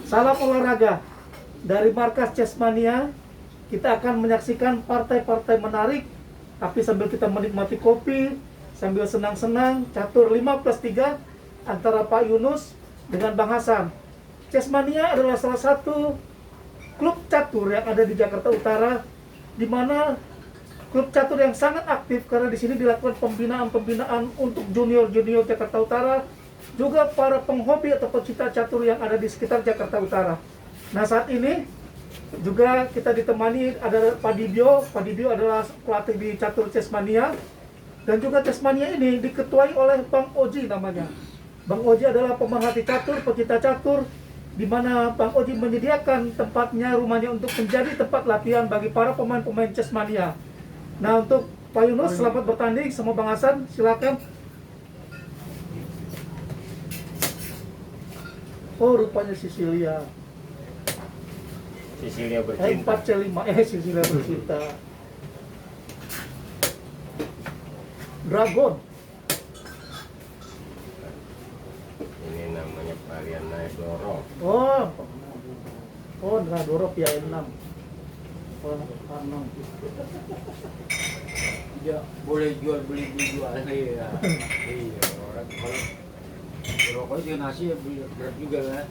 Salam olahraga dari markas Chessmania. Kita akan menyaksikan partai-partai menarik, tapi sambil kita menikmati kopi, sambil senang-senang catur 5+3 antara Pak Yunus dengan Bang Hasan. Chessmania adalah salah satu klub catur yang ada di Jakarta Utara, di mana klub catur yang sangat aktif karena di sini dilakukan pembinaan untuk junior-junior Jakarta Utara, juga para penghobi atau pecinta catur yang ada di sekitar Jakarta Utara. Nah, saat ini juga kita ditemani ada Pak Dibyo. Pak Dibyo adalah pelatih di catur Chessmania, dan juga Chessmania ini diketuai oleh Bang Oji namanya. Bang Oji adalah pemerhati catur, pecinta catur, di mana Bang Oji menyediakan tempatnya, rumahnya untuk menjadi tempat latihan bagi para pemain-pemain Chessmania. Nah, untuk Pak Yunus, selamat bertanding sama Bang Hasan, silakan. Oh, rupanya Sicilia. Sicilia bercinta. 4C5, Sicilia bercinta. Dragon. Ini namanya varian Naedoro. Oh, Naedoro PI6. Oh, 6. Ya, boleh jual beli jual ya. Iya, orang kalau rokok juga nasi ya berat juga kan.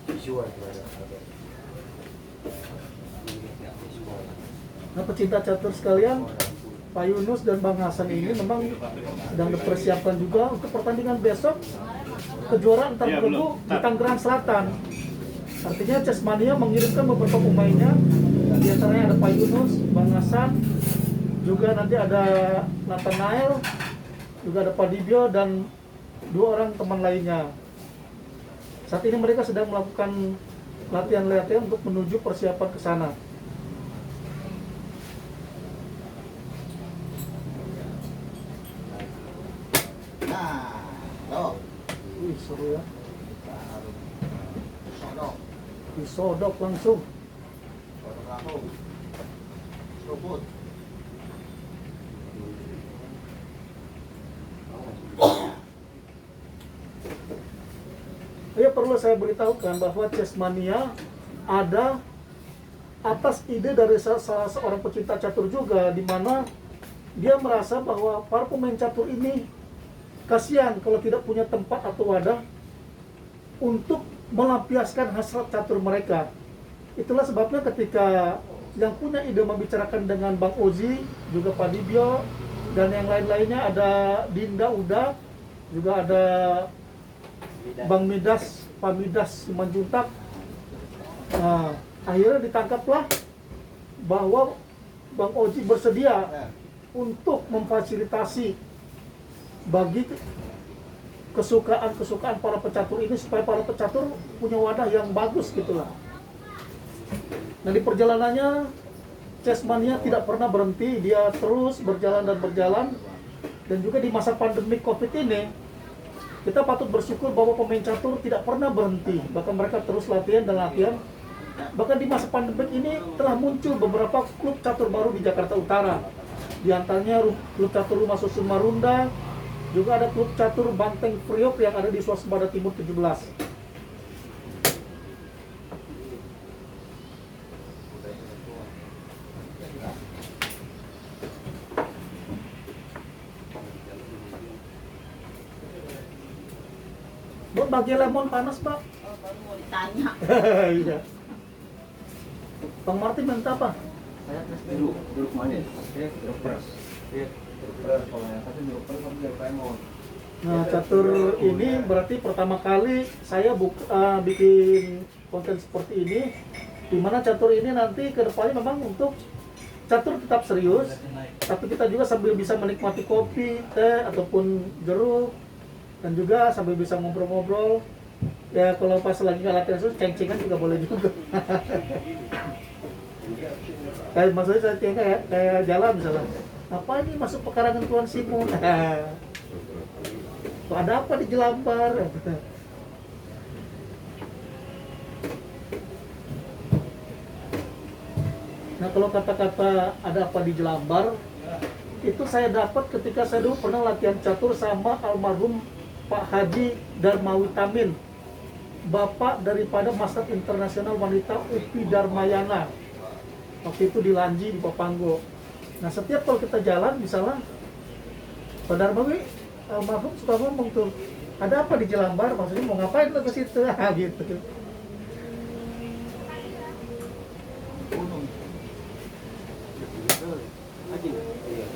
Visual ada. Nah, pecinta catur sekalian, Pak Yunus dan Bang Hasan ini memang sedang dipersiapkan juga untuk pertandingan besok kejuaraan antar bergu di Tangerang Selatan. Artinya Chessmania mengirimkan beberapa pemainnya, di antaranya ada Pak Yunus, Bang Hasan, juga nanti ada Nathanael, juga ada Pak Dibyo dan 2 orang teman lainnya. Saat ini mereka sedang melakukan latihan-latihan untuk menuju persiapan ke sana. Nah, loh, Wih, seru ya. sodok, Disodok langsung. sodok langsung, seruput. Ya, perlu saya beritahukan bahwa Chessmania ada atas ide dari salah seorang pecinta catur juga, di mana dia merasa bahwa para pemain catur ini kasihan kalau tidak punya tempat atau wadah untuk melampiaskan hasrat catur mereka. Itulah sebabnya ketika yang punya ide membicarakan dengan Bang Ozi, juga Pak Dibyo, dan yang lain-lainnya, ada Dinda Uda, juga ada Bang Midas, Pak Midas Simanjuntak. Nah, akhirnya ditangkaplah bahwa Bang Oji bersedia untuk memfasilitasi bagi kesukaan para pecatur ini, supaya para pecatur punya wadah yang bagus gitulah. Nah, di perjalanannya Chessmania tidak pernah berhenti, dia terus berjalan dan berjalan. Dan juga di masa pandemi Covid ini, kita patut bersyukur bahwa pemain catur tidak pernah berhenti, bahkan mereka terus latihan dan latihan. Bahkan di masa pandemi ini telah muncul beberapa klub catur baru di Jakarta Utara. Di antaranya klub catur Rumah Susun Marunda, juga ada klub catur Banteng Priok yang ada di Swasembada Timur 17. Buat bagi lemon panas, Pak. Baru mau ditanya. Iya. Bang Martin minta apa? Saya tes duduk mana? Duduk pers. Duduk pers, kalau yang satu duduk pers, kamu duduk lemon. Nah, catur ini berarti pertama kali saya bikin konten seperti ini, di mana catur ini nanti ke depannya memang untuk catur tetap serius, tapi kita juga sambil bisa menikmati kopi, teh, ataupun jeruk, dan juga sambil bisa ngobrol-ngobrol. Ya, kalau pas lagi latihan itu ceng-cengan juga boleh juga. Kayak maksudnya saya kayak jalan misalnya, apa ini masuk pekarangan Tuan Simon? Tuh, ada apa di Jelambar? Nah, kalau kata-kata ada apa di Jelambar, itu saya dapat ketika saya dulu pernah latihan catur sama almarhum Pak Haji Darmawitamin, Bapak daripada Masyarakat Internasional Wanita UPI Darmayana. Waktu itu di Lanji, di Papanggo. Nah setiap kalau kita jalan, misalnya Pak Darmawi, almarhum suka ngomong tuh, ada apa di Jelambar? Maksudnya mau ngapain lo ke situ? Gitu. Gunung. Haji. Iya.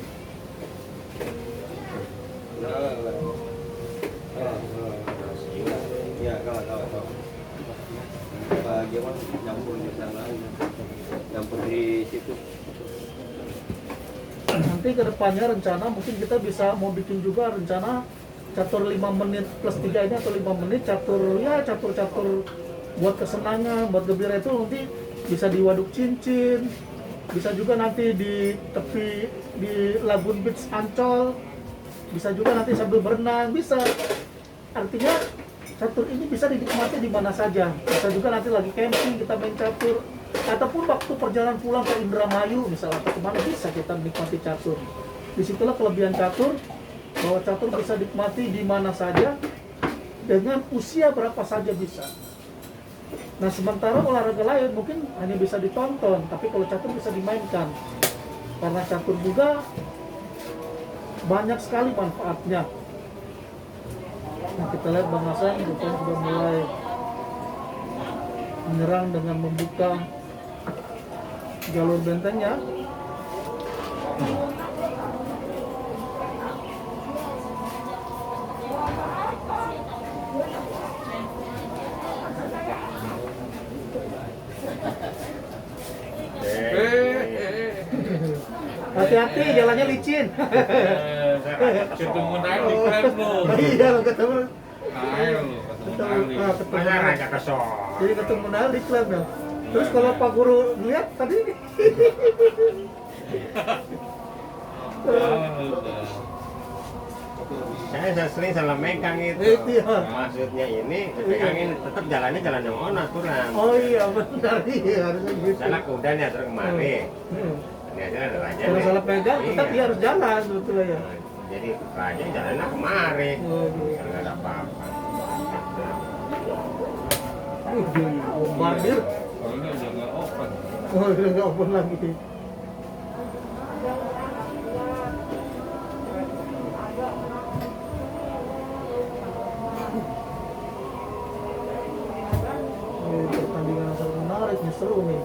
Iya, kalau bagian nyampur di sana, nyampur di situ. Nanti ke depannya rencana mungkin kita bisa mau bikin juga rencana catur 5 menit plus 3 ini atau 5 menit catur buat kesenangan, buat gembira itu nanti bisa di Waduk Cincin, bisa juga nanti di tepi di Labuan Beach Ancol, bisa juga nanti sambil berenang, bisa. Artinya catur ini bisa dinikmati di mana saja. Bisa juga nanti lagi camping kita main catur, ataupun waktu perjalanan pulang ke Indramayu misalnya atau kemana bisa kita menikmati catur. Disitulah kelebihan catur, bahwa catur bisa dinikmati di mana saja dengan usia berapa saja bisa. Nah sementara olahraga lain mungkin hanya bisa ditonton, tapi kalau catur bisa dimainkan. Karena catur juga banyak sekali manfaatnya. Nah kita lihat Bang Hasan rupanya sudah mulai menyerang dengan membuka jalur bentengnya. Hati-hati jalannya licin. Ketemu naik di klub lu. Iya lo ketemu. Ayo lu ketemu naik. ketemu Mana raja kesor. Jadi ketemu Nal di klub ya. Terus kalau Pak Guru lihat tadi Saya sering salah megang itu. Iya. Maksudnya ini pegangin tetap jalannya jalan yang on aturan. oh iya benar iya harusnya gitu. Salah kuda nih terus kemari. Hmm. Ini aja ada raja. Kalau nih. salah pegang tetap Iya. dia harus jalan sebetulnya ya. Jadi raja jalannya kemari. Oh, iya. Nggak ada apa-apa. Bombardir. Kalau ini udah nggak open. Oh udah nggak open lagi. Ini pertandingan yang sangat menarik nih, seru nih.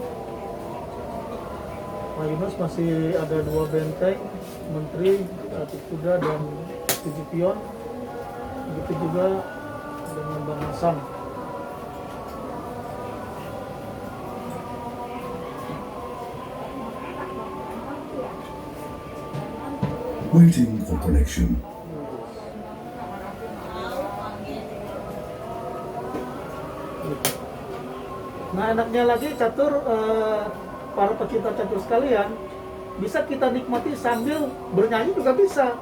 Pak Yunus masih ada 2 benteng, Menteri, Ratu Kuda, dan Tujuh Pion. Begitu juga dengan Bang Hasan. Waiting for connection. Nah enaknya lagi catur, para pecinta catur sekalian, bisa kita nikmati sambil bernyanyi juga bisa.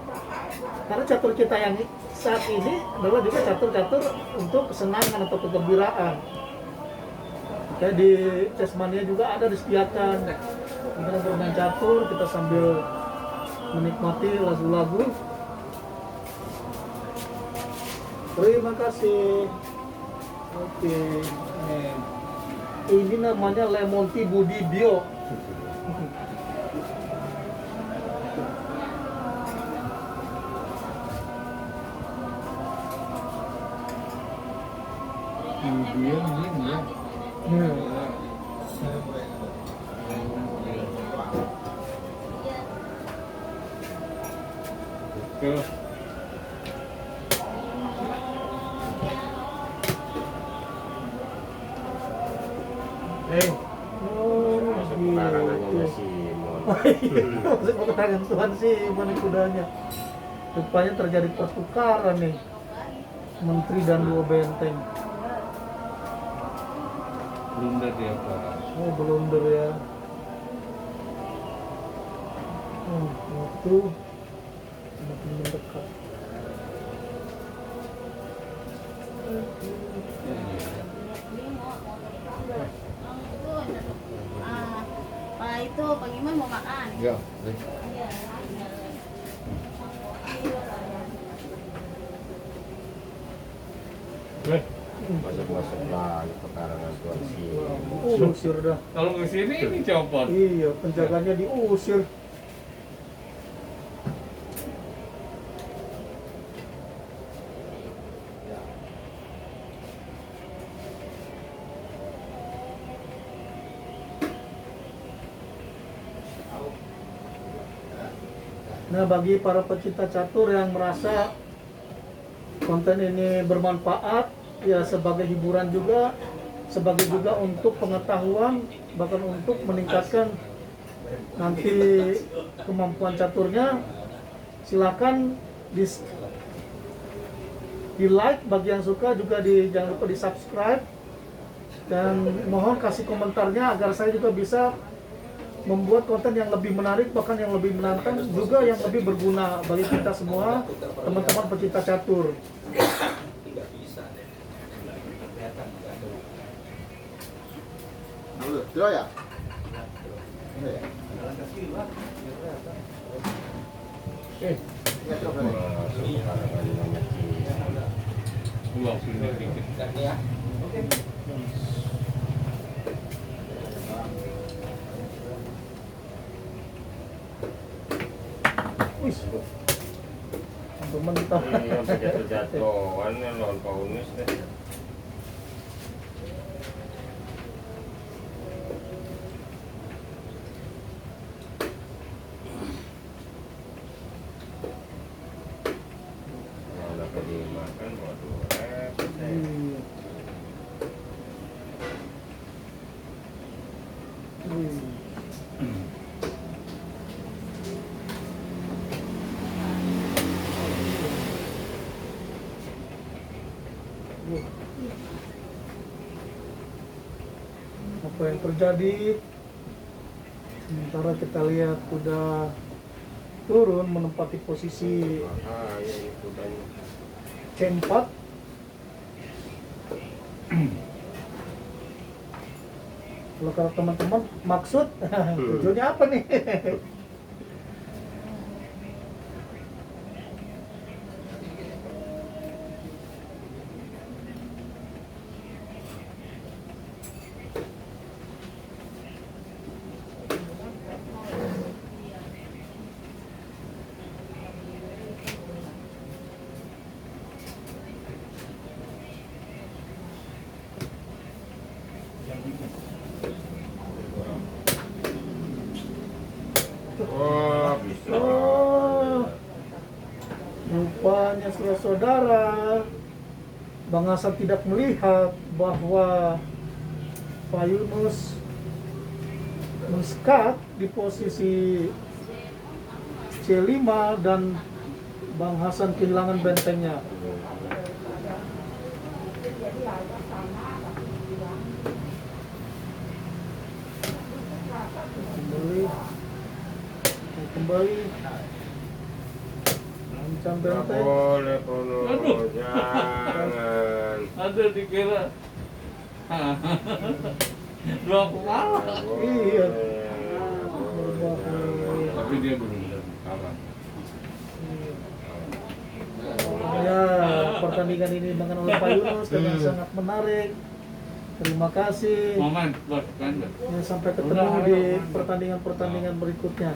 Karena catur kita yang saat ini adalah juga catur-catur untuk kesenangan atau kegembiraan. Kayak di Chessmania juga ada disediakan. Kita bermain catur, kita sambil menikmati lagu-lagu. Terima kasih. Oke. Ini namanya Lemon Tea Budi Bio. Dia ini ya. Oke. Oh, Sembarangannya gitu. Simon. Maksud keterangan Tuhan sih mana kudanya. Rupanya terjadi pertukaran nih, Menteri dan 2 benteng. Blunder dia Pak. Oh blunder ya. Waktu makin mendekat. Pak itu Pak Iman mau makan. Ya. Iya. 2 Masuk-masuk lagi pekarangan Tuan sih. Usir dah. Kalau ke sini ini copot. Iya, penjaganya diusir. Nah, bagi para pecinta catur yang merasa konten ini bermanfaat, ya sebagai hiburan juga, sebagai juga untuk pengetahuan, bahkan untuk meningkatkan nanti kemampuan caturnya, silakan di like bagi yang suka, juga jangan lupa di subscribe, dan mohon kasih komentarnya agar saya juga bisa membuat konten yang lebih menarik, bahkan yang lebih menantang, juga yang lebih berguna bagi kita semua, teman-teman pecinta catur. Ya? Masuk pekarangan namanya Ci. Pulau sini dikit. Wih, untuk mentah. Iya, sampai jatuh-jatuhan ya lawan Paunus deh. Kalau dapat dimakan, waduh, repot deh. Iya. Apa yang terjadi? Sementara kita lihat udah turun menempati posisi Ah, ya itu kan. C4. Kalau kata teman-teman, maksud tujuannya apa nih? Wah, bisa. Oh, rupanya saudara-saudara, Bang Hasan tidak melihat bahwa Pak Yunus men-skat di posisi C5 dan Bang Hasan kehilangan bentengnya. Kembali ancam Nggak benteng. boleh, Pono. Aduh. Jangan. Ada dikira. Dua kepala. Nggak Iya. boleh. Tapi dia belum kalah. Ya, pertandingan ini dimenangkan oleh Pak Yunus dengan sangat menarik. Terima kasih. Momen, bos, kan? Ya, sampai ketemu di pertandingan-pertandingan berikutnya.